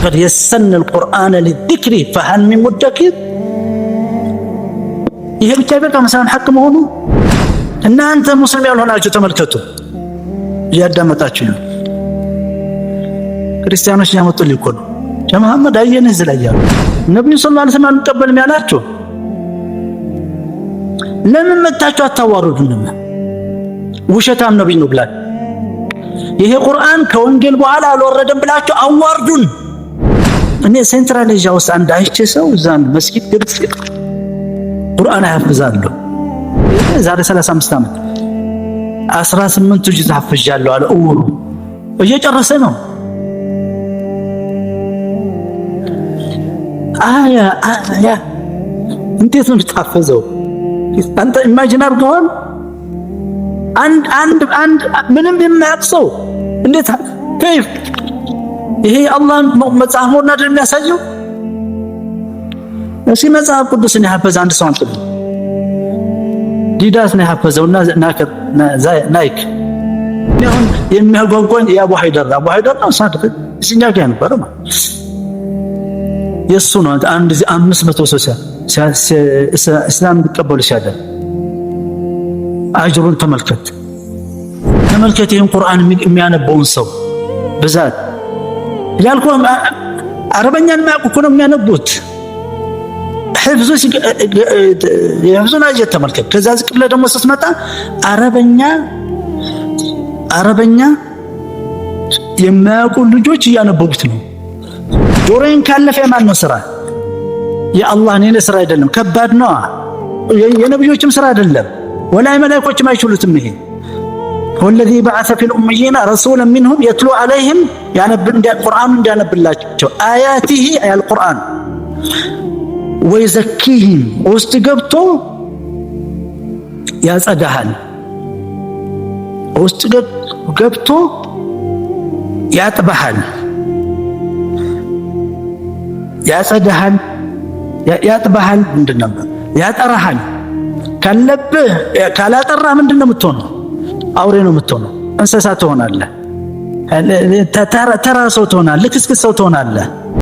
ወለቀድ የሰነ القرآن للذكر فهل من مدكر። ይሄ ብቻ በቃ መሰለን ሐቅ መሆኑ እናንተ ሙስሊም ያልሆናችሁ ተመልከቱ፣ እያዳመጣችሁ ነው። ክርስቲያኖች ያመጡልኝ እኮ ነው መሐመድ አየን እዚህ ላይ ያሉ ነብዩ ሰለላሁ ዐለይሂ ወሰለም አንቀበልም ያላችሁ ለምን መጣችሁ አታዋሩዱንም? ውሸታም ነብይ ነው ብላችሁ ይሄ ቁርአን ከወንጌል በኋላ አልወረደም ብላችሁ አዋርዱን። እኔ ሴንትራል ኤዥያ ውስጥ አንድ አይቼ ሰው እዛን መስጊድ ግብጽ ቁርአን ያፈዛሉ ዛሬ 35 ዓመት 18 ጁዝ ሐፍዣለሁ አለ። ኡሩ እየጨረሰ ነው። አያ እንዴት ነው የምታፈዘው? አንተ ኢማጂን አድርገዋል። አንድ ምንም የማያውቅ ሰው እንዴት ከይፍ ይሄ አላህን መጽሐፍ ነው አይደል የሚያሳየው? እሺ መጽሐፍ ቅዱስን ያፈዘ አንድ ሰው አንተ ዲዳስ ነው ያፈዘውና ናይክ አሁን የሚያጓጓኝ የአቡ ሀይደር ነው ሳድቅ እኛ ጋር ነበር ማለት የሱ ነው። አንድ 500 ሰው እስላም ቢቀበሉ ሲያደር አጅሩን ተመልከት። ይሄን ቁርአን የሚያነበውን ሰው ብዛት ያልኩህ አረበኛን ማያውቁ እኮ ነው የሚያነቡት። የሕፍዙን አጀት ተመልከት። ከዛ ዝቅ ብለህ ደግሞ ስትመጣ አረበኛ የማያውቁ ልጆች እያነበቡት ነው። ጆሮዬን ካለፈ የማን ነው ስራ? የአላህ ነው ስራ አይደለም። ከባድ ነው። የነብዮችም ስራ አይደለም። ወላይ መላእክቶችም አይችሉትም። ይሄ ወልذي بعث في الأميين رسولا منهم يتلو عليهم ቁርአን እንዲያነብላቸው አያቲሂ አልቁርአን ወይዘኪሂም ውስጥ ገብቶ ያጸዳሃል። ውስጥ ገብቶ ያጥባሃል፣ ያጸዳሃል፣ ያጥባሃል። ምንድነው ያጠራሃል። ካለብህ ካላጠራ ምንድነው የምትሆነው? አውሬ ነው የምትሆነው። እንስሳ ትሆናለህ። ተራ ሰው ትሆናለህ። ልክስክስ ሰው ትሆናለህ።